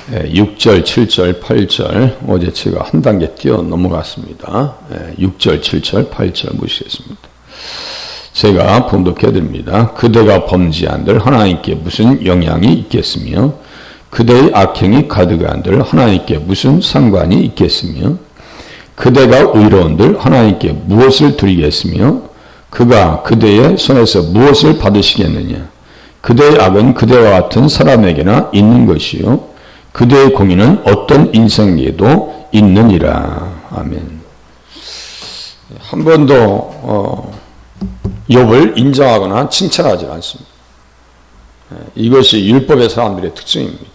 6절, 7절, 8절 어제 제가 한 단계 뛰어 넘어갔습니다. 6절, 7절, 8절 보시겠습니다. 제가 봉독해 드립니다. 그대가 범죄한들 하나님께 무슨 영향이 있겠으며 그대의 악행이 가득한들 하나님께 무슨 상관이 있겠으며 그대가 의로운들 하나님께 무엇을 드리겠으며 그가 그대의 손에서 무엇을 받으시겠느냐. 그대의 악은 그대와 같은 사람에게나 있는 것이요 그대의 공의는 어떤 인생에도 있느니라. 아멘. 한 번도 욥을 인정하거나 칭찬하지 않습니다. 이것이 율법의 사람들의 특징입니다.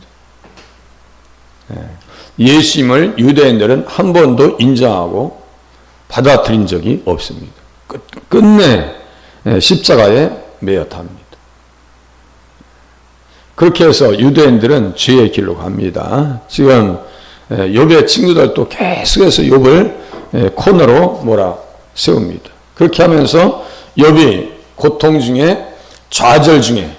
예수님을 유대인들은 한 번도 인정하고 받아들인 적이 없습니다. 끝내 십자가에 매어 탑니다. 그렇게 해서 유대인들은 죄의 길로 갑니다. 지금 욥의 친구들도 계속해서 욥을 코너로 세웁니다. 그렇게 하면서 욥이 고통 중에 좌절 중에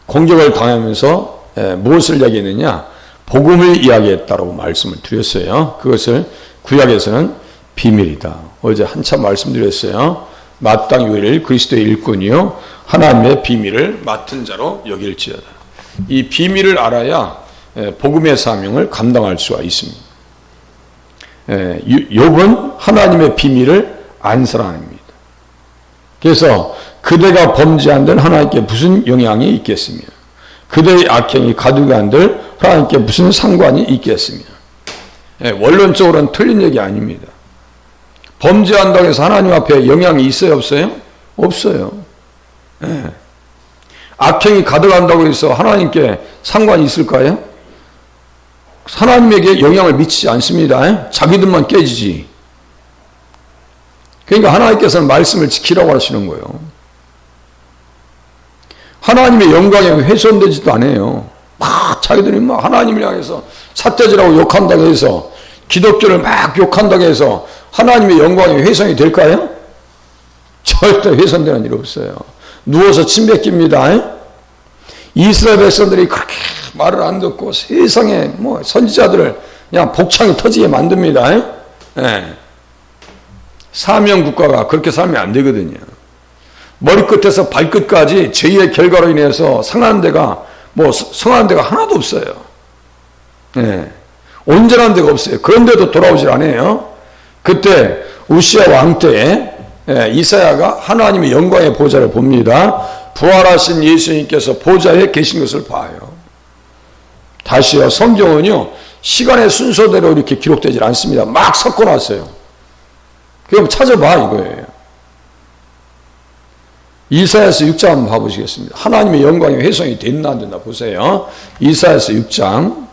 공격을 당하면서 무엇을 이야기했느냐? 복음을 이야기했다라고 말씀을 드렸어요. 그것을 구약에서는 비밀이다. 어제 한참 말씀드렸어요. 마땅히 우리를 그리스도의 일꾼이요 하나님의 비밀을 맡은 자로 여길지어다. 이 비밀을 알아야 복음의 사명을 감당할 수가 있습니다. 욥은 하나님의 비밀을 안 사람입니다. 그래서 그대가 범죄한들 하나님께 무슨 영향이 있겠으며 그대의 악행이 가득한들 하나님께 무슨 상관이 있겠으며. 원론적으로는 틀린 얘기 아닙니다. 범죄한다고 해서 하나님 앞에 영향이 있어요 없어요? 없어요. 악행이 가득한다고 해서 하나님께 상관이 있을까요? 하나님에게 영향을 미치지 않습니다. 자기들만 깨지지. 그러니까 하나님께서는 말씀을 지키라고 하시는 거예요. 하나님의 영광이 훼손되지도 않아요. 막 자기들이 막 하나님을 향해서 삿대질하고 욕한다고 해서 기독교를 막 욕한다고 해서 하나님의 영광이 훼손이 될까요? 절대 훼손되는 일 없어요. 누워서 침 뱉깁니다. 이스라엘 백성들이 그렇게 말을 안 듣고 세상에 선지자들을 그냥 복창이 터지게 만듭니다. 사명 국가가 그렇게 살면 안 되거든요. 머리끝에서 발끝까지 죄의 결과로 인해서 성한 데가 하나도 없어요. 온전한 데가 없어요. 그런데도 돌아오질 않아요. 그때 우시아 왕 때에 이사야가 하나님의 영광의 보좌를 봅니다. 부활하신 예수님께서 보좌에 계신 것을 봐요. 다시요, 성경은요 시간의 순서대로 이렇게 기록되질 않습니다. 막 섞어놨어요. 그럼 찾아봐 이거예요. 이사야서 6장 한번 봐보시겠습니다. 하나님의 영광이 훼손이 됐나 안 됐나 보세요. 이사야서 6장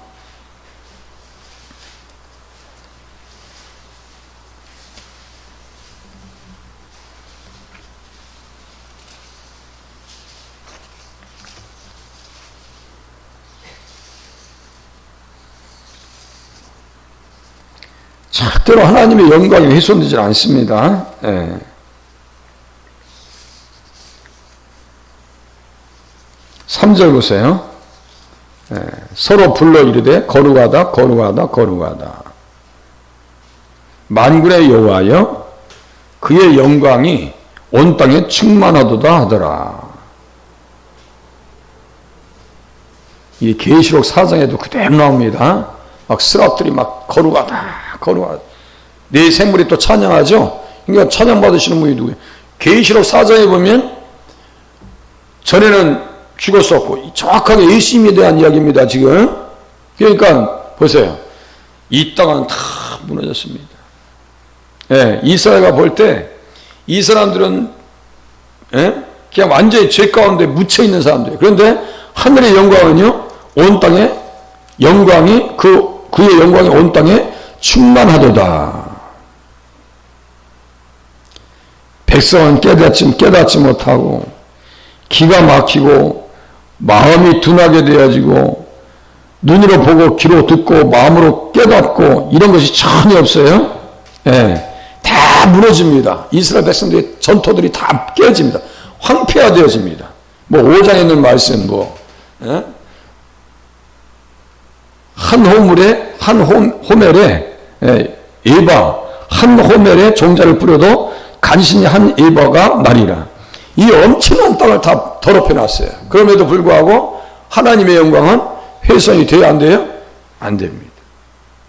절대로 하나님의 영광이 훼손되지 않습니다. 3절 보세요. 서로 불러 이르되 거룩하다 거룩하다 거룩하다. 만군의 여호와여 그의 영광이 온 땅에 충만하도다 하더라. 이 계시록 4장에도 그대로 나옵니다. 막 스랍들이 막 거룩하다 거룩하다. 내 생물이 또 찬양하죠. 그러니까 찬양 받으시는 분이 누구예요? 계시록 4장에 보면 전에는 죽었었고 정확하게 예수님에 대한 이야기입니다. 지금 그러니까 보세요. 이 땅은 다 무너졌습니다. 이스라엘가 볼 때 이 사람들은 그냥 완전히 죄 가운데 묻혀있는 사람들이에요. 그런데 하늘의 영광은요 온 땅에 영광이 그의 영광이 온 땅에 충만하도다. 백성은 깨닫지 못하고 기가 막히고 마음이 둔하게 되어지고 눈으로 보고 귀로 듣고 마음으로 깨닫고 이런 것이 전혀 없어요. 다 무너집니다. 이스라엘 백성들의 전토들이 다 깨집니다. 황폐화되어집니다. 5장에 있는 말씀 한 호멜에 에바 한 호멜에 종자를 뿌려도 간신히 한 에바가 나리라. 이 엄청난 땅을 다 더럽혀 놨어요. 그럼에도 불구하고 하나님의 영광은 훼손이 돼야 안 돼요? 안 됩니다.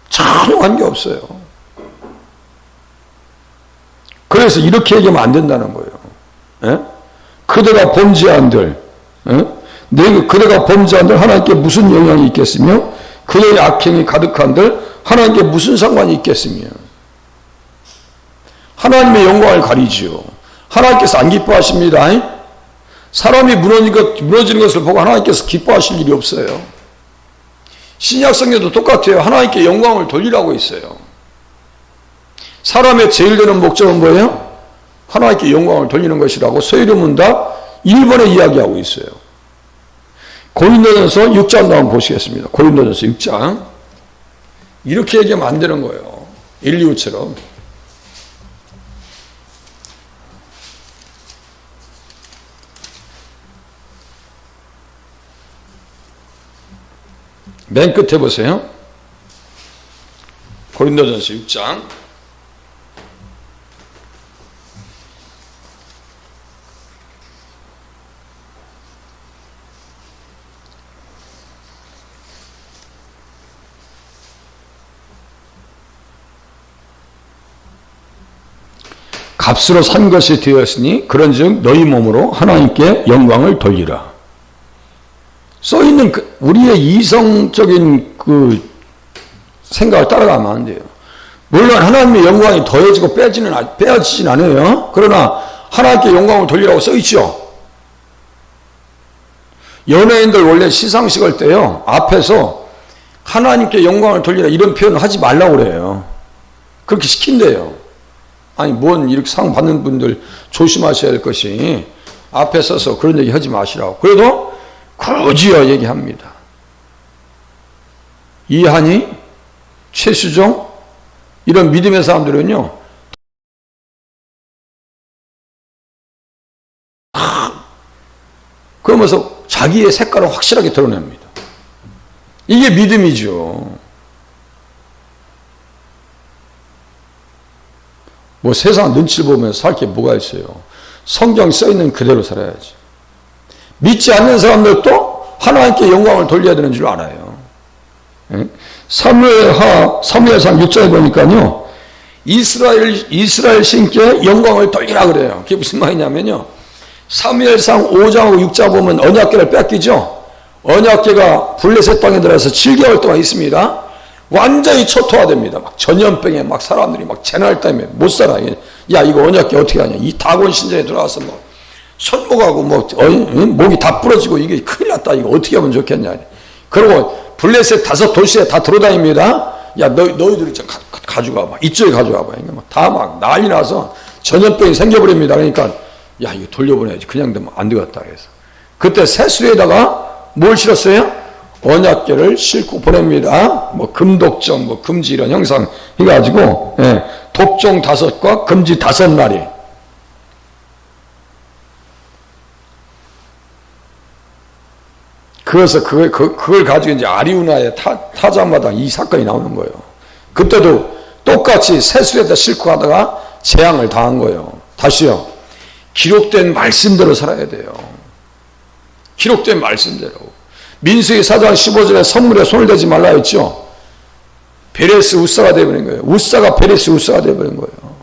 전혀 관계없어요. 그래서 이렇게 얘기하면 안 된다는 거예요. 예? 그대가 범죄한들, 그대가 범죄한들 하나님께 무슨 영향이 있겠으며 그의 악행이 가득한들 하나님께 무슨 상관이 있겠으며. 하나님의 영광을 가리지요. 하나님께서 안 기뻐하십니다. 사람이 무너지는 것을 보고 하나님께서 기뻐하실 일이 없어요. 신약 성경도 똑같아요. 하나님께 영광을 돌리라고 있어요. 사람의 제일 되는 목적은 뭐예요? 하나님께 영광을 돌리는 것이라고 서유리문 다 1번에 이야기하고 있어요. 고린도전서 6장 한번 보시겠습니다. 고린도전서 6장. 이렇게 얘기하면 안 되는 거예요. 엘리후처럼. 맨 끝에 보세요. 고린도전서 6장. 값으로 산 것이 되었으니 그런즉 너희 몸으로 하나님께 영광을 돌리라. 써있는 우리의 이성적인 그 생각을 따라가면 안 돼요. 물론 하나님의 영광이 더해지고 빼어지진 않아요. 그러나 하나님께 영광을 돌리라고 써있죠. 연예인들 원래 시상식 할 때요, 앞에서 하나님께 영광을 돌리라 이런 표현을 하지 말라고 그래요. 그렇게 시킨대요. 아니 뭔 이렇게 상 받는 분들 조심하셔야 할 것이 앞에 서서 그런 얘기 하지 마시라고. 그래도 굳이요 얘기합니다. 이한이, 최수종 이런 믿음의 사람들은요 그러면서 자기의 색깔을 확실하게 드러냅니다. 이게 믿음이죠. 뭐 세상 눈치를 보면서 살 게 뭐가 있어요. 성경 써있는 그대로 살아야지. 믿지 않는 사람들도 하나님께 영광을 돌려야 되는 줄 알아요. 사무엘상 6장에 보니까요, 이스라엘 신께 영광을 돌리라 그래요. 그게 무슨 말이냐면요, 사무엘상 5장하고 6장 보면 언약궤를 뺏기죠. 언약궤가 블레셋 땅에 들어가서 7개월 동안 있습니다. 완전히 초토화됩니다. 막 전염병에 막 사람들이 막 재날 때문에 못 살아. 야, 이거 언약궤 어떻게 하냐. 이 다곤 신전에 들어가서 뭐 손목하고 목이 다 부러지고 이게 큰일 났다. 이거 어떻게 하면 좋겠냐. 그리고 블레셋 5 도시에 다 들어다닙니다. 야, 너희들이 좀 가져가 봐. 이쪽에 가져가 봐. 다 막 난리 나서 전염병이 생겨버립니다. 그러니까 야, 이거 돌려보내야지. 그냥 되면 안 되겠다 해서 그때 새수레에다가 뭘 실었어요? 언약궤를 싣고 보냅니다. 뭐 금독점, 뭐 금지 이런 형상 해가지고, 독종 5과 금지 5마리. 그래서 그걸 가지고 이제 아리우나의 타자마다 이 사건이 나오는 거예요. 그때도 똑같이 새수레에다 싣고 가다가 재앙을 당한 거예요. 다시요. 기록된 말씀대로 살아야 돼요. 기록된 말씀대로. 민수기 4장 15절에 선물에 손을 대지 말라 했죠. 베레스 우사가 되어버린 거예요. 우사가 베레스 우사가 되어버린 거예요.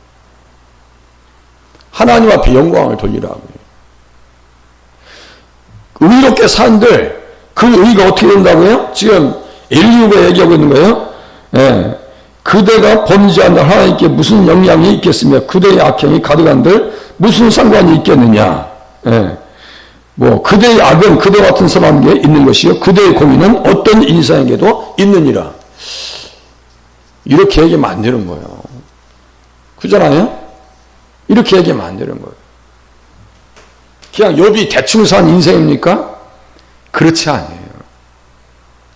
하나님 앞에 영광을 돌리라고. 의롭게 산들 그 의가 어떻게 된다고요? 지금 엘리후가 얘기하고 있는 거예요. 그대가 범죄한다 하나님께 무슨 영향이 있겠으며 그대의 악행이 가득한들 무슨 상관이 있겠느냐. 뭐 그대의 악은 그대 같은 사람에게 있는 것이요 그대의 공의는 어떤 인사에게도 있느니라. 이렇게 얘기하면 안 되는 거예요. 그잖아요? 이렇게 얘기하면 안 되는 거예요. 그냥 욥이 대충 산 인생입니까? 그렇지 않아요.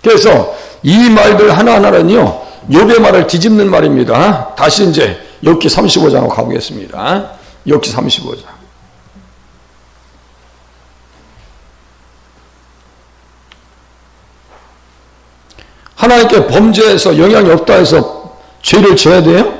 그래서 이 말들 하나하나는요 욥의 말을 뒤집는 말입니다. 다시 이제 욥기 35장으로 가보겠습니다. 욥기 35장. 하나님께 범죄해서 영향이 없다 해서 죄를 져야 돼요?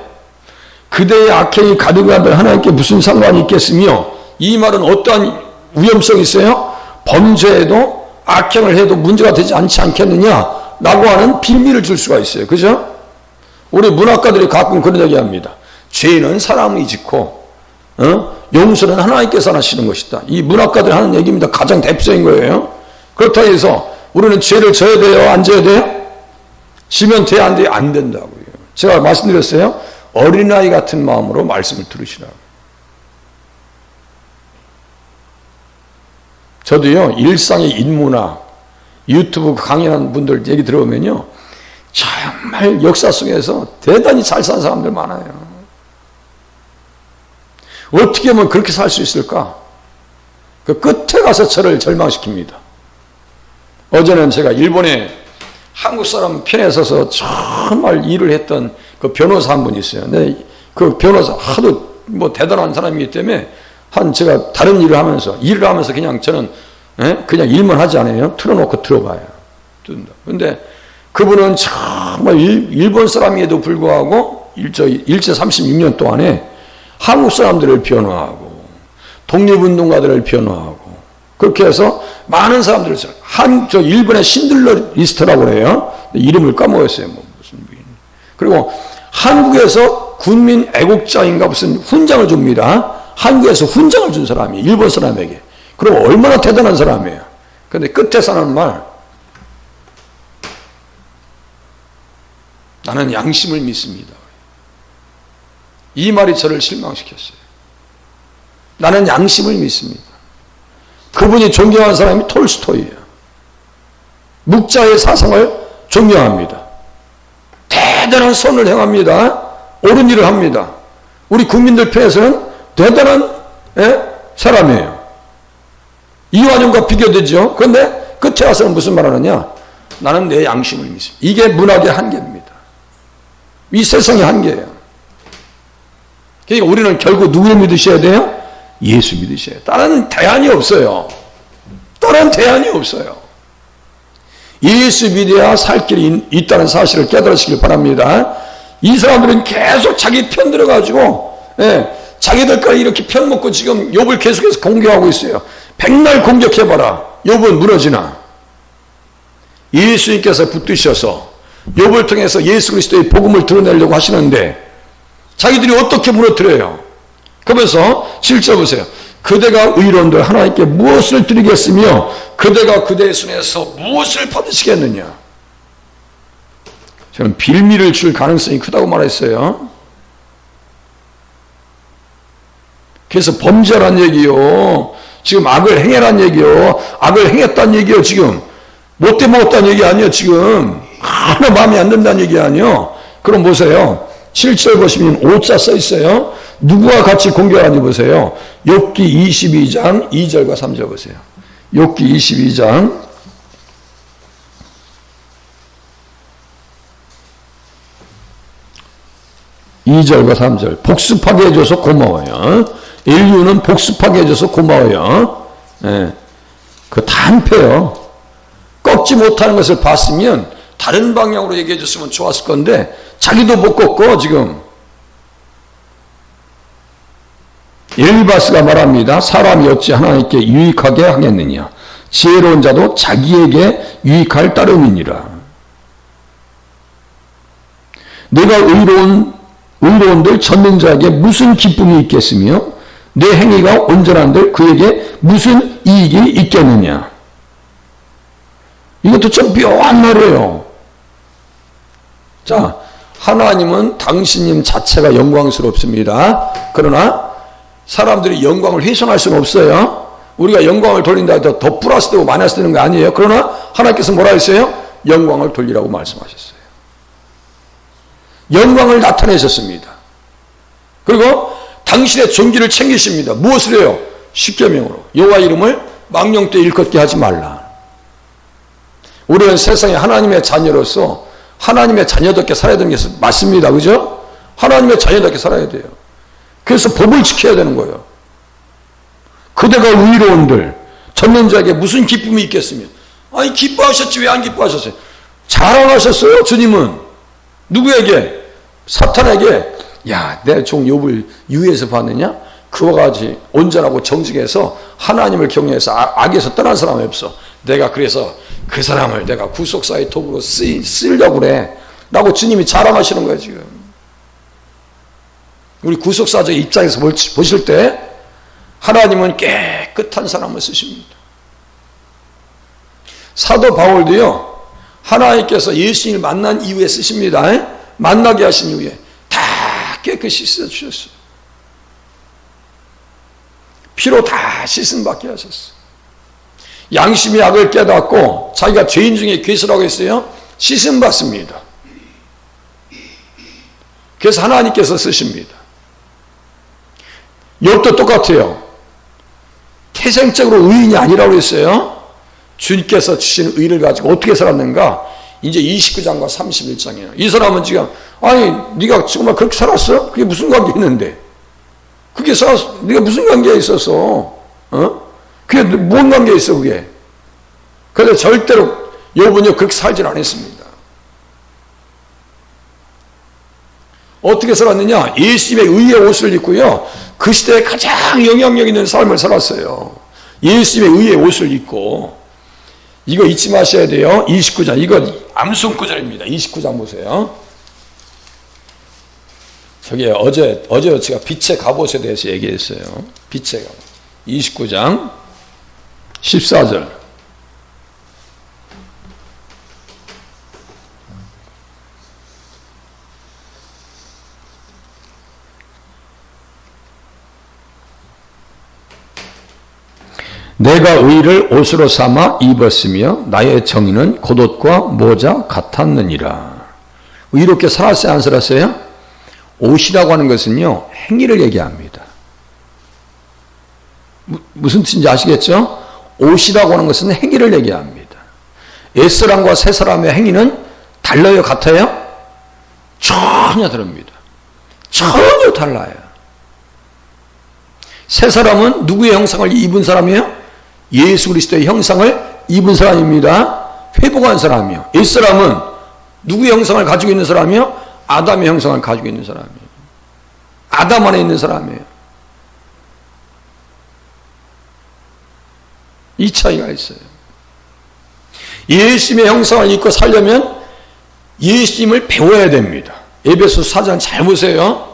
그대의 악행이 가득한데 하나님께 무슨 상관이 있겠으며, 이 말은 어떠한 위험성이 있어요? 범죄해도 악행을 해도 문제가 되지 않지 않겠느냐 라고 하는 빌미를 줄 수가 있어요. 그죠? 우리 문학가들이 가끔 그런 얘기 합니다. 죄는 사람이 짓고 용서는 하나님께서 하시는 것이다. 이 문학가들이 하는 얘기입니다. 가장 대표적인 거예요. 그렇다고 해서 우리는 죄를 져야 돼요? 안 져야 돼요? 지면 돼? 안 돼요? 안 된다고요. 제가 말씀드렸어요. 어린아이 같은 마음으로 말씀을 들으시라고. 저도요, 일상의 인문학, 유튜브 강연하는 분들 얘기 들어보면요, 정말 역사 속에서 대단히 잘 산 사람들 많아요. 어떻게 하면 그렇게 살 수 있을까? 그 끝에 가서 저를 절망시킵니다. 어제는 제가 일본에 한국 사람 편에 서서 정말 일을 했던 그 변호사 한 분이 있어요. 근데 그 변호사 하도 뭐 대단한 사람이기 때문에 제가 다른 일을 하면서 그냥 저는 그냥 일만 하지 않아요. 틀어놓고 들어봐요. 근데 그분은 정말 일본 사람에도 불구하고 일제 36년 동안에 한국 사람들을 변호하고 독립운동가들을 변호하고 그렇게 해서 많은 사람들을 저 일본의 신들러 리스트라고 그래요. 이름을 까먹었어요. 뭐 무슨 부인. 그리고 한국에서 군민 애국자인가 무슨 훈장을 줍니다. 한국에서 훈장을 준 사람이 일본 사람에게. 그럼 얼마나 대단한 사람이에요. 그런데 끝에서 하는 말, 나는 양심을 믿습니다. 이 말이 저를 실망시켰어요. 나는 양심을 믿습니다. 그분이 존경하는 사람이 톨스토이예요. 묵자의 사상을 존경합니다. 대단한 선을 행합니다. 옳은 일을 합니다. 우리 국민들 편에서는 대단한 사람이에요. 이완용과 비교되죠. 그런데 끝에 와서는 무슨 말 하느냐? 나는 내 양심을 믿습니다. 이게 문학의 한계입니다. 이 세상의 한계예요. 그러니까 우리는 결국 누구를 믿으셔야 돼요? 예수 믿으셔야 돼요. 다른 대안이 없어요. 다른 대안이 없어요. 예수 믿어야 살 길이 있다는 사실을 깨달으시길 바랍니다. 이 사람들은 계속 자기 편 들어가지고 자기들까지 이렇게 편 먹고 지금 욥을 계속해서 공격하고 있어요. 백날 공격해봐라. 욥은 무너지나. 예수님께서 붙드셔서 욥을 통해서 예수 그리스도의 복음을 드러내려고 하시는데 자기들이 어떻게 무너뜨려요? 그러면서 7절 보세요. 그대가 의로운들 하나님께 무엇을 드리겠으며 그대가 그대의 손에서 무엇을 받으시겠느냐. 저는 빌미를 줄 가능성이 크다고 말했어요. 그래서 범죄란 얘기요. 지금 악을 행해란 얘기요. 악을 행했단 얘기요. 지금 못돼 먹었단 얘기 아니에요. 지금 하나 마음에 안 든다는 얘기 아니에요. 그럼 보세요. 7절 보시면 5자 써 있어요. 누구와 같이 공격하는지 보세요. 욥기 22장 2절과 3절 보세요. 욥기 22장 2절과 3절. 복습하게 해줘서 고마워요. 인류는 복습하게 해줘서 고마워요. 그 단패요. 꺾지 못하는 것을 봤으면 다른 방향으로 얘기해 줬으면 좋았을 건데 자기도 못 꺾고 지금. 엘리바스가 말합니다. 사람이 어찌 하나님께 유익하게 하겠느냐. 지혜로운 자도 자기에게 유익할 따름이니라. 내가 의로운들 젖는 자에게 무슨 기쁨이 있겠으며 내 행위가 온전한들 그에게 무슨 이익이 있겠느냐. 이것도 좀 묘한 말이에요. 자, 하나님은 당신님 자체가 영광스럽습니다. 그러나 사람들이 영광을 훼손할 수는 없어요. 우리가 영광을 돌린다 해도 더 플러스되고 마이너스 되는 거 아니에요. 그러나 하나님께서 뭐라 했어요? 영광을 돌리라고 말씀하셨어요. 영광을 나타내셨습니다. 그리고 당신의 존귀를 챙기십니다. 무엇을 해요? 십계명으로 여호와 이름을 망령 때 일컫게 하지 말라. 우리는 세상에 하나님의 자녀로서 하나님의 자녀답게 살아야 되는 게 맞습니다. 그죠? 하나님의 자녀답게 살아야 돼요. 그래서 법을 지켜야 되는 거예요. 그대가 의로운들 젖는 자에게 무슨 기쁨이 있겠으며. 아니 기뻐하셨지 왜 안 기뻐하셨어요? 자랑하셨어요. 주님은 누구에게? 사탄에게. 야, 내 종 욥을 유에서 봤느냐? 그와 같이 온전하고 정직해서 하나님을 경외해서 악에서 떠난 사람이 없어. 내가 그래서 그 사람을 내가 구속사의 도구로 쓰려고 그래 라고 주님이 자랑하시는 거예요. 지금 우리 구속사적 입장에서 보실 때 하나님은 깨끗한 사람을 쓰십니다. 사도 바울도요, 하나님께서 예수님을 만난 이후에 쓰십니다. 만나게 하신 이후에 다 깨끗이 씻어주셨어요. 피로 다 씻음 받게 하셨어요. 양심의 악을 깨닫고 자기가 죄인 중에 괴수라고 했어요. 씻음 받습니다. 그래서 하나님께서 쓰십니다. 욥도 똑같아요. 태생적으로 의인이 아니라고 했어요. 주님께서 주신 의를 가지고 어떻게 살았는가? 이제 29장과 31장이에요. 이 사람은 지금 아니 네가 정말 그렇게 살았어? 그게 무슨 관계 있는데? 그게 살았어? 네가 무슨 관계에 있었어? 그게 뭔 관계에 있어 그게? 그래서 절대로 욥은요 그렇게 살질 않았습니다. 어떻게 살았느냐? 예수님의 의의 옷을 입고요. 그 시대에 가장 영향력 있는 삶을 살았어요. 예수님의 의의 옷을 입고. 이거 잊지 마셔야 돼요. 29장. 이거 암송구절입니다. 29장 보세요. 저기 어제 제가 빛의 갑옷에 대해서 얘기했어요. 빛의 갑옷. 29장 14절. 내가 의를 옷으로 삼아 입었으며 나의 정의는 겉옷과 모자 같았느니라. 의롭게 살았어요? 안 살았어요? 옷이라고 하는 것은요 행위를 얘기합니다. 무슨 뜻인지 아시겠죠? 옷이라고 하는 것은 행위를 얘기합니다. 옛사람과 새사람의 행위는 달라요? 같아요? 전혀 다릅니다. 전혀 달라요. 새사람은 누구의 형상을 입은 사람이에요? 예수 그리스도의 형상을 입은 사람입니다. 회복한 사람이요. 옛사람은 누구의 형상을 가지고 있는 사람이요? 아담의 형상을 가지고 있는 사람이에요. 아담 안에 있는 사람이에요. 이 차이가 있어요. 예수님의 형상을 입고 살려면 예수님을 배워야 됩니다. 에베소서 4장 잘 보세요.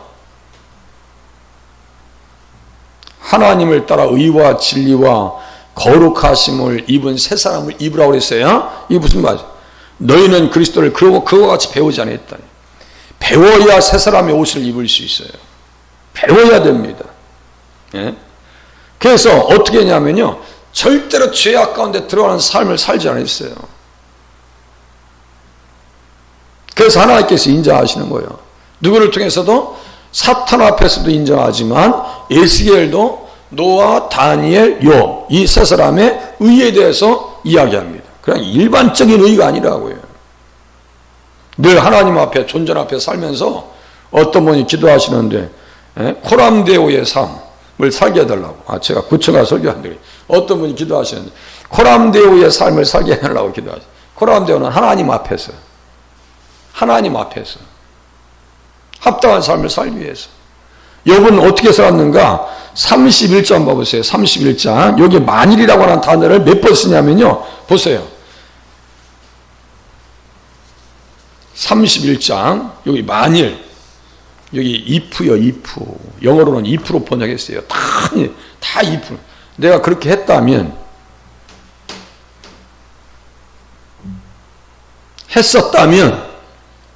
하나님을 따라 의와 진리와 거룩하심을 입은 새 사람을 입으라고 그랬어요. 이게 무슨 말이죠? 너희는 그리스도를 그와 같이 배우지 않았다. 배워야 새 사람의 옷을 입을 수 있어요. 배워야 됩니다. 예? 그래서 어떻게 했냐면요. 절대로 죄악 가운데 들어가는 삶을 살지 않았어요. 그래서 하나님께서 인정하시는 거예요. 누구를 통해서도 사탄 앞에서도 인정하지만 에스겔도 노아, 다니엘, 욥 이 세 사람의 의에 대해서 이야기합니다. 그냥 일반적인 의가 아니라고요. 늘 하나님 앞에 존전 앞에 살면서 어떤 분이 기도하시는데 코람데오의 삶을 살게 해달라고. 제가 구청가 설교한데 어떤 분이 기도하시는데 코람데오의 삶을 살게 해달라고 기도하시죠. 코람데오는 하나님 앞에서 합당한 삶을 살기 위해서. 욥은 어떻게 살았는가? 31장 봐보세요. 31장. 여기 만일이라고 하는 단어를 몇 번 쓰냐면요. 보세요. 31장. 여기 만일. 여기 if요, if. 영어로는 if로 번역했어요. 다 if. 내가 그렇게 했다면, 했었다면,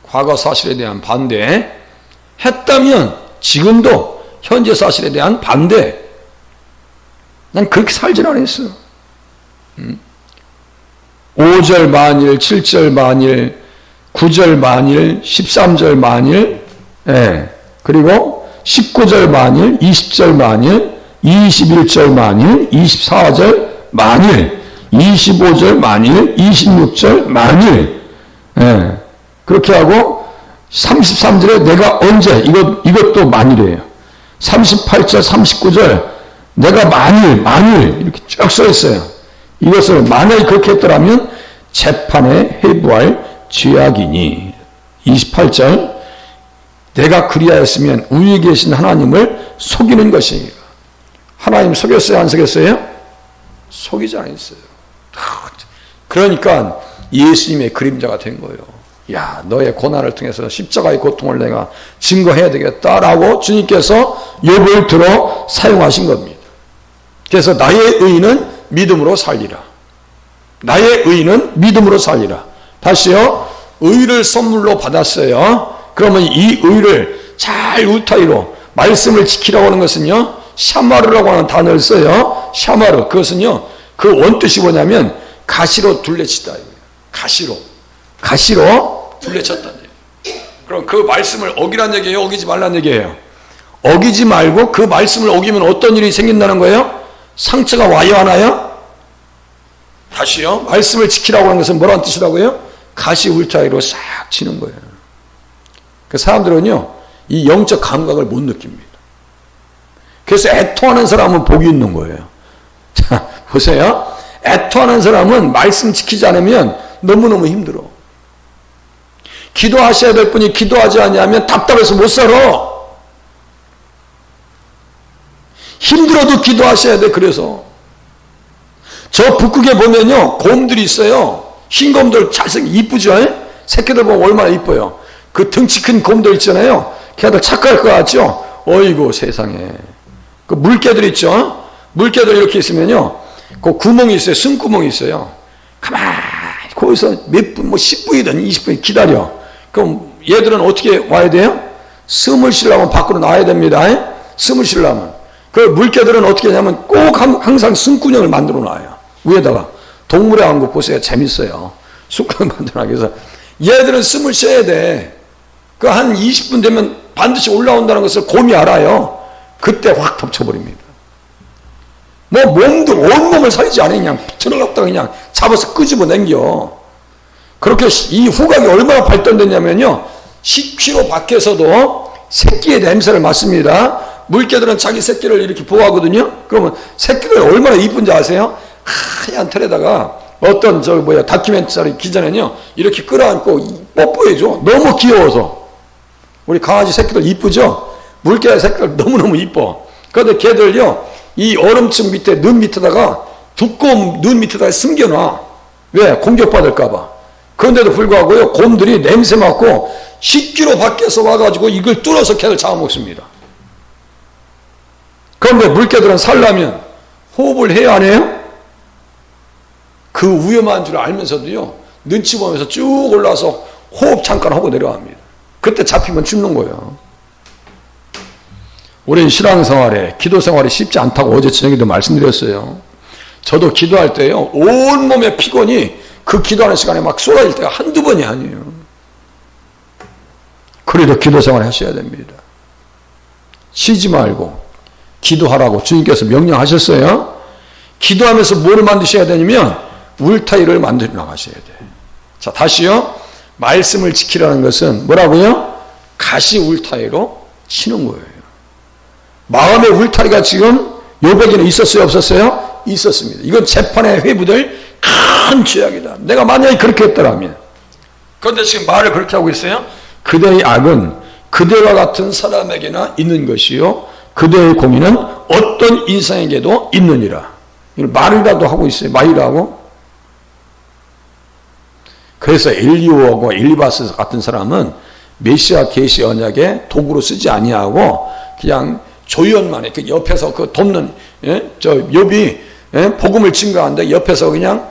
과거 사실에 대한 반대, 했다면, 지금도 현재 사실에 대한 반대. 난 그렇게 살질 않았어. 5절 만일, 7절 만일, 9절 만일, 13절 만일, 그리고 19절 만일, 20절 만일, 21절 만일, 24절 만일, 25절 만일, 26절 만일, 그렇게 하고 33절에 내가 언제, 이것도 만일이에요. 38절, 39절, 내가 만일, 이렇게 쭉 써있어요. 이것을 만약에 그렇게 했더라면 재판에 회부할 죄악이니. 28절, 내가 그리하였으면 위에 계신 하나님을 속이는 것이니라. 하나님 속였어요, 안 속였어요? 속이지 않았어요. 그러니까 예수님의 그림자가 된 거예요. 야, 너의 고난을 통해서 십자가의 고통을 내가 증거해야 되겠다라고 주님께서 욥을 들어 사용하신 겁니다. 그래서 나의 의는 믿음으로 살리라. 나의 의는 믿음으로 살리라. 다시요, 의를 선물로 받았어요. 그러면 이 의를 잘 울타리로 말씀을 지키라고 하는 것은요, 샤마르라고 하는 단어를 써요. 샤마르. 그것은요, 그 원뜻이 뭐냐면 가시로 둘레치다. 가시로 둘레쳤다는 얘기예요. 그럼 그 말씀을 어기란 얘기예요? 어기지 말란 얘기예요? 어기지 말고 그 말씀을 어기면 어떤 일이 생긴다는 거예요? 상처가 와요, 안 와요? 다시요. 말씀을 지키라고 하는 것은 뭐라는 뜻이라고요? 가시 울타리로 싹 치는 거예요. 그 사람들은요, 이 영적 감각을 못 느낍니다. 그래서 애통하는 사람은 복이 있는 거예요. 자, 보세요. 애통하는 사람은 말씀 지키지 않으면 너무너무 힘들어. 기도하셔야 될 분이 기도하지 않으면 답답해서 못 살아. 힘들어도 기도하셔야 돼. 그래서 저 북극에 보면요, 곰들이 있어요. 흰 곰들 잘생긴 이쁘죠? 새끼들 보면 얼마나 이뻐요. 그 등치 큰 곰들 있잖아요. 걔들 착할 것 같죠? 어이구 세상에. 그 물개들 있죠? 물개들 이렇게 있으면요, 그 구멍이 있어요. 숨구멍이 있어요. 가만히 거기서 몇 분, 뭐 10분이든 20분이든 기다려. 그럼 얘들은 어떻게 와야 돼요? 숨을 쉬려면 밖으로 나와야 됩니다. 숨을 쉬려면. 그 물개들은 어떻게 하냐면 꼭 항상 숨구멍을 만들어 놔요. 위에다가. 동물의 왕국 보세요. 재밌어요. 숨구멍 만들어 놔요. 그래서 얘들은 숨을 쉬어야 돼. 그 한 20분 되면 반드시 올라온다는 것을 곰이 알아요. 그때 확 덮쳐버립니다. 뭐 몸도 온몸을 살지 않아. 그냥 들어갔다가 그냥 잡아서 끄집어 당겨. 그렇게 이 후각이 얼마나 발달됐냐면요, 10km 밖에서도 새끼의 냄새를 맡습니다. 물개들은 자기 새끼를 이렇게 보호하거든요. 그러면 새끼들 얼마나 이쁜지 아세요? 하얀 털에다가 어떤 다큐멘터리 기자는요, 이렇게 끌어안고 뽀뽀해줘. 너무 귀여워서. 우리 강아지 새끼들 이쁘죠? 물개 새끼들 너무너무 이뻐. 그런데 걔들요, 이 얼음층 밑에, 눈 밑에다가, 두꺼운 눈 밑에다가 숨겨놔. 왜? 공격받을까봐. 그런데도 불구하고요, 곰들이 냄새 맡고 10km 밖에서 와가지고 이걸 뚫어서 걔를 잡아먹습니다. 그런데 물개들은 살려면 호흡을 해야 안 해요? 그 위험한 줄 알면서도요, 눈치 보면서 쭉 올라와서 호흡 잠깐 하고 내려갑니다. 그때 잡히면 죽는 거예요. 우리는 신앙생활에, 기도생활이 쉽지 않다고 어제 저녁에도 말씀드렸어요. 저도 기도할 때요, 온몸의 피곤이 그 기도하는 시간에 막 쏟아질 때가 한두 번이 아니에요. 그래도 기도생활 하셔야 됩니다. 쉬지 말고 기도하라고 주님께서 명령하셨어요. 기도하면서 뭐를 만드셔야 되냐면 울타리를 만들어 나가셔야 돼요. 자, 다시요. 말씀을 지키라는 것은 뭐라고요? 가시 울타리로 치는 거예요. 마음의 울타리가 지금 욥에게는 있었어요, 없었어요? 있었습니다. 이건 재판에 회부될 큰 죄악이다. 내가 만약에 그렇게 했더라면. 그런데 지금 말을 그렇게 하고 있어요. 그대의 악은 그대와 같은 사람에게나 있는 것이요, 그대의 공의는 어떤 인생에게도 있느니라. 이걸 말이라도 하고 있어요. 말이라고. 그래서 엘리오하고 엘리바스 같은 사람은 메시아 계시 언약에 도구로 쓰지 아니하고 그냥 조연만 해. 그 옆에서 그 돕는, 저 욥이 복음을 증거하는데 옆에서 그냥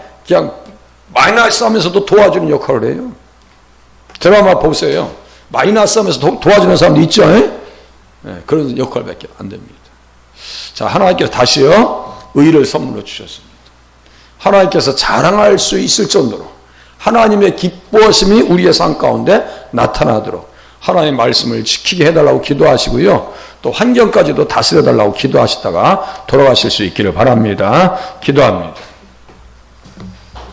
마이너스 하면서도 도와주는 역할을 해요. 드라마 보세요. 마이너스 하면서 도와주는 사람도 있죠. 그런 역할밖에 안 됩니다. 자, 하나님께서 다시요, 의를 선물로 주셨습니다. 하나님께서 자랑할 수 있을 정도로 하나님의 기뻐하심이 우리의 삶 가운데 나타나도록 하나님의 말씀을 지키게 해달라고 기도하시고요. 또 환경까지도 다스려달라고 기도하시다가 돌아가실 수 있기를 바랍니다. 기도합니다.